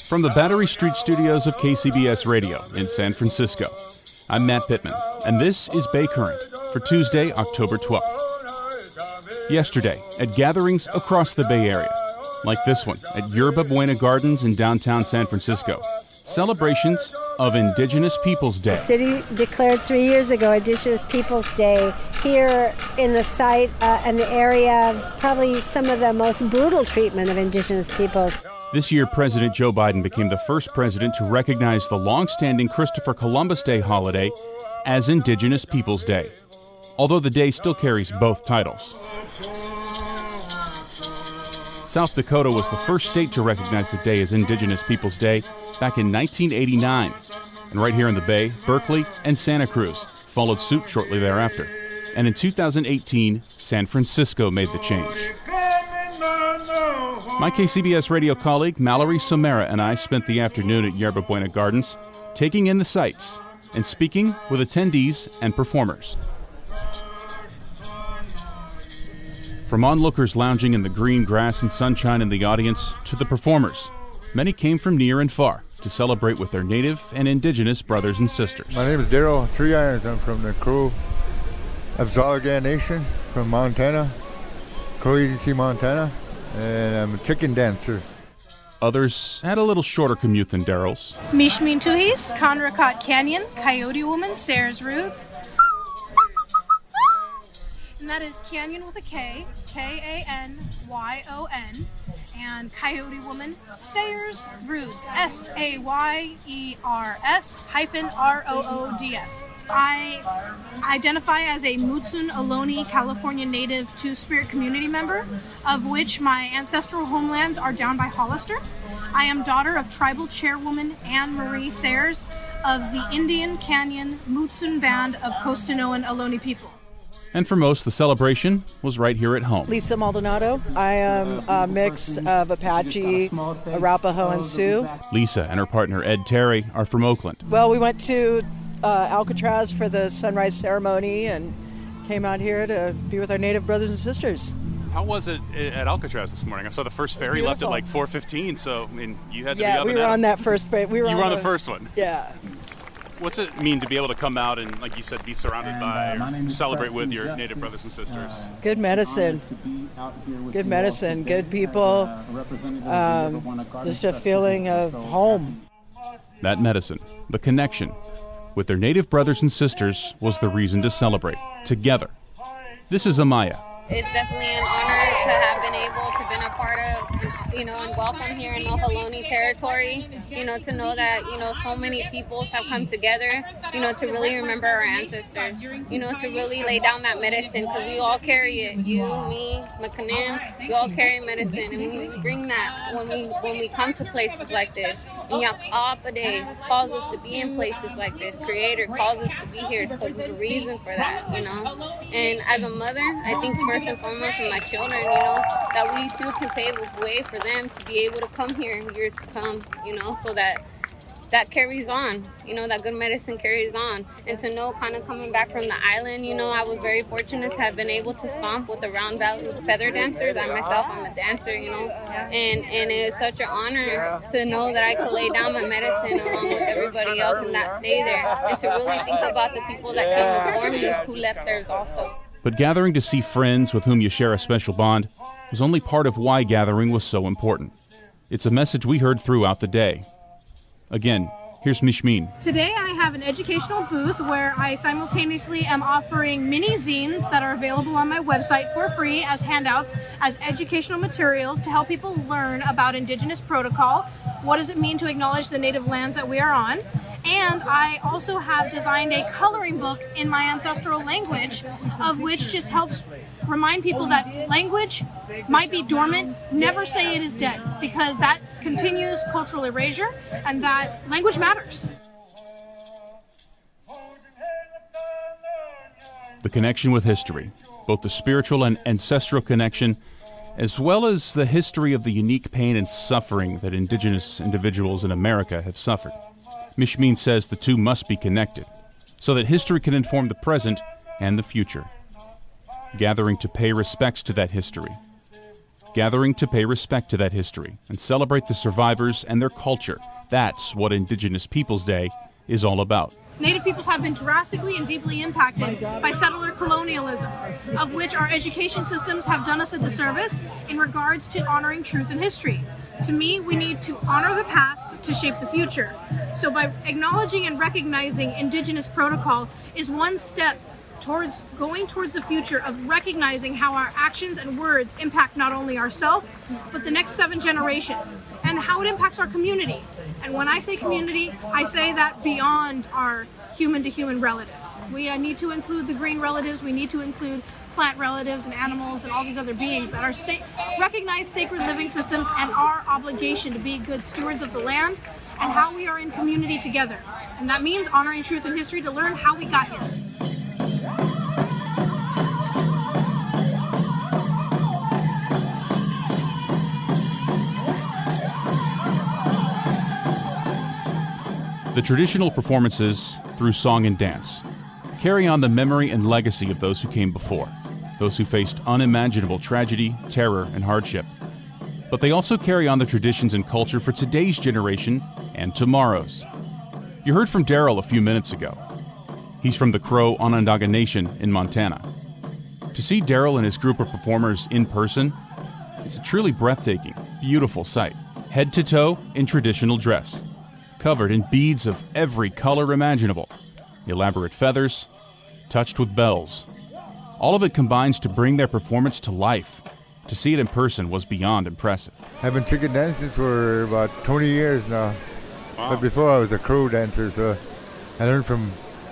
From the Battery Street studios of KCBS Radio in San Francisco, I'm Matt Pitman, and this is Bay Current for Tuesday, October 12th. Yesterday, at gatherings across the Bay Area, like this one at Yerba Buena Gardens in downtown San Francisco, celebrations of Indigenous Peoples Day. The city declared 3 years ago Indigenous Peoples Day here in the site and the area of probably some of the most brutal treatment of Indigenous peoples. This year, President Joe Biden became the first president to recognize the long-standing Christopher Columbus Day holiday as Indigenous Peoples Day, although the day still carries both titles. South Dakota was the first state to recognize the day as Indigenous Peoples Day back in 1989. And right here in the Bay, Berkeley and Santa Cruz followed suit shortly thereafter. And in 2018, San Francisco made the change. My KCBS radio colleague Mallory, Somera, and I spent the afternoon at Yerba Buena Gardens, taking in the sights and speaking with attendees and performers. From onlookers lounging in the green grass and sunshine in the audience to the performers, many came from near and far to celebrate with their native and indigenous brothers and sisters. My name is Daryl Three Irons. I'm from the Crow Abzalga Nation from Montana, Coyote, Montana, and I'm a chicken dancer. Others had a little shorter commute than Daryl's. Mishmin Tuhis, Conracat Canyon, Coyote Woman, Sayers Roots. And that is Canyon with a K, Kanyon, and Coyote Woman, Sayers Roots, SAYERS-ROODS. I identify as a Mutsun Ohlone California Native Two-Spirit community member, of which my ancestral homelands are down by Hollister. I am daughter of tribal chairwoman Anne Marie Sayers of the Indian Canyon Mutsun Band of Costanoan Ohlone people. And for most, the celebration was right here at home. Lisa Maldonado. I am a mix of Apache, Arapaho, and Sioux. Lisa and her partner Ed Terry are from Oakland. Well, we went to Alcatraz for the sunrise ceremony and came out here to be with our Native brothers and sisters. How was it at Alcatraz this morning? I saw the first ferry left at like 4:15, so I mean, you had to be up and we were on that first ferry. You were on the first one. Yeah. What's it mean to be able to come out and, like you said, be surrounded by, or celebrate with your Native brothers and sisters? Good medicine. Good medicine, good people, just a feeling of home. That medicine, the connection with their Native brothers and sisters, was the reason to celebrate together. This is Amaya. It's definitely an honor to have been able to been a part of, and welcome here in the Ohlone territory, to know that, so many peoples have come together, to really remember our ancestors, to really lay down that medicine, because we all carry it. You, me, McCann, we all carry medicine, and we bring that when we come to places like this. And Yapapade calls us to be in places like this. Creator calls us to be here, so there's a reason for that, And as a mother, I think first and foremost for my children, that we too can pave a way for them to be able to come here in years to come, so that carries on, that good medicine carries on. And to know, kind of coming back from the island, I was very fortunate to have been able to stomp with the Round Valley feather dancers. I'm a dancer, and it is such an honor to know that I could lay down my medicine along with everybody else and not stay there, and to really think about the people that came before me who left theirs also. But gathering to see friends with whom you share a special bond was only part of why gathering was so important. It's a message we heard throughout the day. Again, here's Mishmin. Today I have an educational booth where I simultaneously am offering mini zines that are available on my website for free as handouts, as educational materials to help people learn about Indigenous protocol. What does it mean to acknowledge the native lands that we are on? And I also have designed a coloring book in my ancestral language, of which just helps remind people that language might be dormant. Never say it is dead, because that continues cultural erasure, and that language matters. The connection with history, both the spiritual and ancestral connection, as well as the history of the unique pain and suffering that Indigenous individuals in America have suffered. Mishmin says the two must be connected so that history can inform the present and the future. gathering to pay respects to that history. Gathering to pay respect to that history and celebrate the survivors and their culture. That's what Indigenous Peoples Day is all about. Native peoples have been drastically and deeply impacted by settler colonialism, of which our education systems have done us a disservice in regards to honoring truth and history. To me, we need to honor the past to shape the future. So by acknowledging and recognizing Indigenous protocol is one step towards going towards the future of recognizing how our actions and words impact not only ourselves, but the next 7 generations, and how it impacts our community. And when I say community, I say that beyond our human-to-human relatives. We need to include the green relatives, we need to include plant relatives and animals and all these other beings that are recognized sacred living systems, and our obligation to be good stewards of the land and how we are in community together. And that means honoring truth and history to learn how we got here. The traditional performances, through song and dance, carry on the memory and legacy of those who came before, those who faced unimaginable tragedy, terror, and hardship. But they also carry on the traditions and culture for today's generation and tomorrow's. You heard from Daryl a few minutes ago. He's from the Crow Onondaga Nation in Montana. To see Daryl and his group of performers in person, it's a truly breathtaking, beautiful sight. Head to toe in traditional dress, covered in beads of every color imaginable, elaborate feathers, touched with bells. All of it combines to bring their performance to life. To see it in person was beyond impressive. I've been chicken dancing for about 20 years now. Wow. But before I was a crow dancer, so I learned from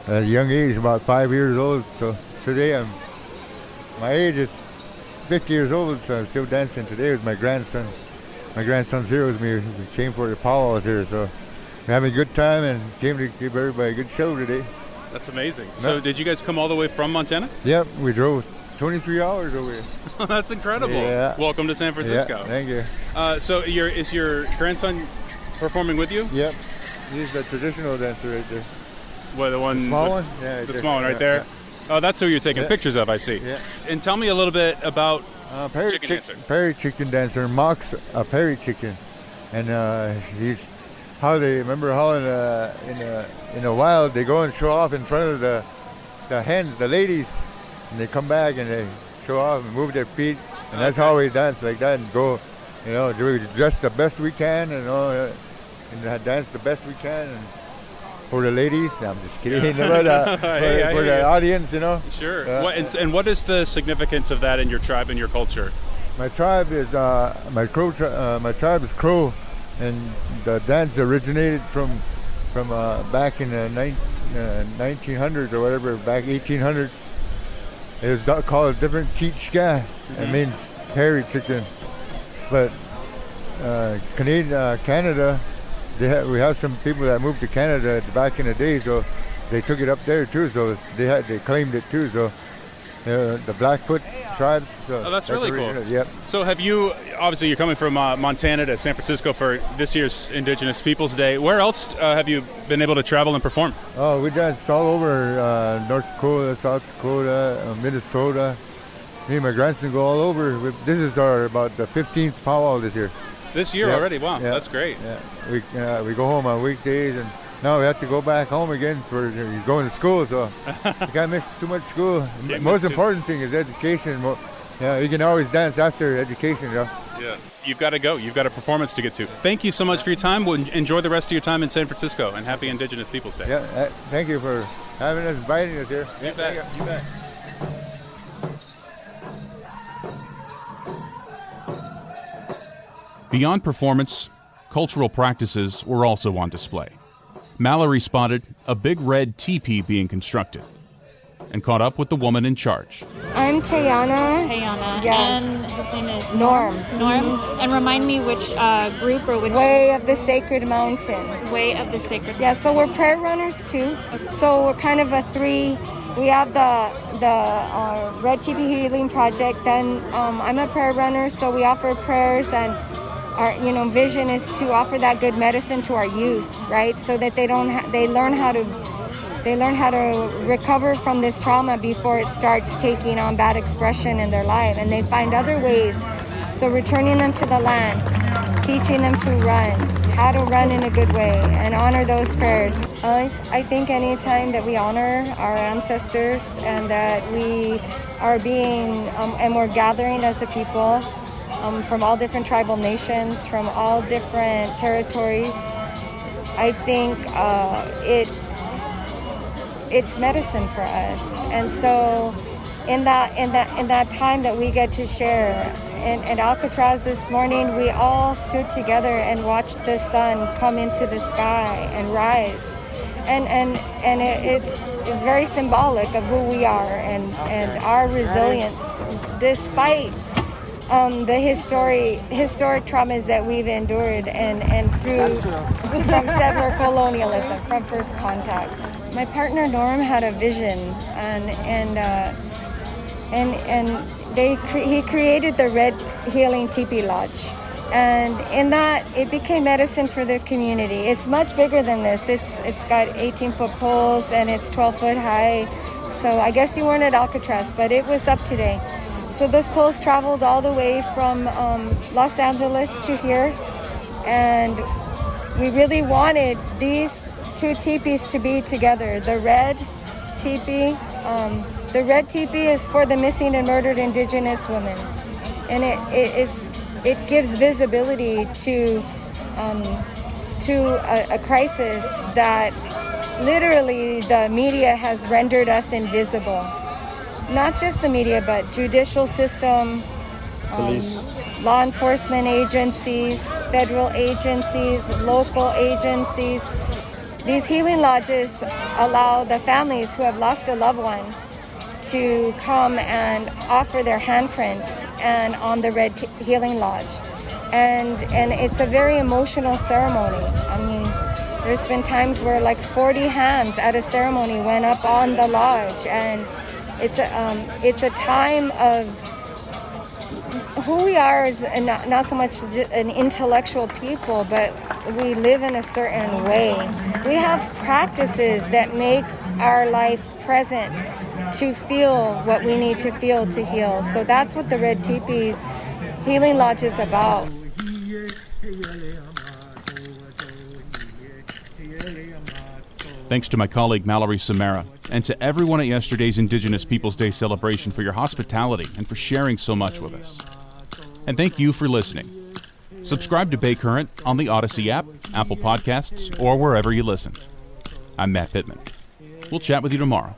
a young age, about 5 years old. So today my age is 50 years old, so I'm still dancing today with my grandson. My grandson's here with me. We came for the powwows here, so we're having a good time and came to give everybody a good show today. That's amazing. So did you guys come all the way from Montana? Yep, we drove 23 hours over here. That's incredible. Yeah. Welcome to San Francisco. Yeah, thank you. So is your grandson performing with you? Yep. He's the traditional dancer right there. What, the one? The small one? Yeah. The small one right there? Yeah. Oh, that's who you're taking pictures of, I see. Yeah. And tell me a little bit about chicken dancer. Prairie chicken dancer mocks a prairie chicken. And he's... remember how in the wild they go and show off in front of the hens, the ladies, and they come back and they show off and move their feet, and that's how we dance like that and go, we dress the best we can and dance the best we can and for the ladies. I'm just kidding, but for the audience, Sure. What is the significance of that in your tribe and your culture? My tribe is my tribe is Crow. And the dance originated from back in the 1900s or whatever, back 1800s. It was called a different Teachka. It means hairy chicken. But Canada, we have some people that moved to Canada back in the day, so they took it up there too. So they claimed it too. So the Blackfoot tribes. So that's really cool. Yep. So obviously you're coming from Montana to San Francisco for this year's Indigenous Peoples Day. Where else have you been able to travel and perform? Oh, we danced all over North Dakota, South Dakota, Minnesota. Me and my grandson go all over. This is about the 15th powwow this year. This year already? Wow, that's great. Yeah, we go home on weekdays, and now we have to go back home again for going to school, so you can't miss too much school. The most important thing is education. You can always dance after education. Yeah. You've got to go. You've got a performance to get to. Thank you so much for your time. We'll enjoy the rest of your time in San Francisco, and happy Indigenous Peoples Day. Yeah, thank you for having us, inviting us here. You bet. You bet. Beyond performance, cultural practices were also on display. Mallory spotted a big red teepee being constructed and caught up with the woman in charge. I'm Tayana. Yeah. And his name is Norm. And remind me which group or which... Way of the Sacred Mountain. Way of the Sacred Mountain. Yeah, so we're prayer runners too. Okay. So we're kind of a three. We have the Red Teepee Healing Project. Then I'm a prayer runner, so we offer prayers, and our vision is to offer that good medicine to our youth, right? So that they learn how to They learn how to recover from this trauma before it starts taking on bad expression in their life, and they find other ways. So returning them to the land, teaching them to run, how to run in a good way, and honor those prayers. I think any time that we honor our ancestors and that we are being, and we're gathering as a people from all different tribal nations, from all different territories, I think it's medicine for us. And so in that time that we get to share, in Alcatraz this morning, we all stood together and watched the sun come into the sky and rise. And it's very symbolic of who we are and our resilience, despite the historic traumas that we've endured and through from settler colonialism, from first contact. My partner Norm had a vision, and he created the Red Healing Teepee Lodge, and in that it became medicine for the community. It's much bigger than this. It's got 18-foot poles and it's 12 foot high. So I guess you weren't at Alcatraz, but it was up today. So those poles traveled all the way from Los Angeles to here, and we really wanted these two teepees to be together. The red teepee. The red teepee is for the missing and murdered Indigenous women, and it gives visibility to a crisis that literally the media has rendered us invisible. Not just the media, but judicial system, law enforcement agencies, federal agencies, local agencies. These healing lodges allow the families who have lost a loved one to come and offer their handprint and on the Red Healing Lodge. And it's a very emotional ceremony. I mean, there's been times where like 40 hands at a ceremony went up on the lodge, and it's a time of who we are is not so much an intellectual people, but we live in a certain way. We have practices that make our life present to feel what we need to feel to heal. So that's what the Red Teepees Healing Lodge is about. Thanks to my colleague Mallory Somera, and to everyone at yesterday's Indigenous Peoples Day celebration for your hospitality and for sharing so much with us. And thank you for listening. Subscribe to Bay Current on the Odyssey app, Apple Podcasts, or wherever you listen. I'm Matt Pitman. We'll chat with you tomorrow.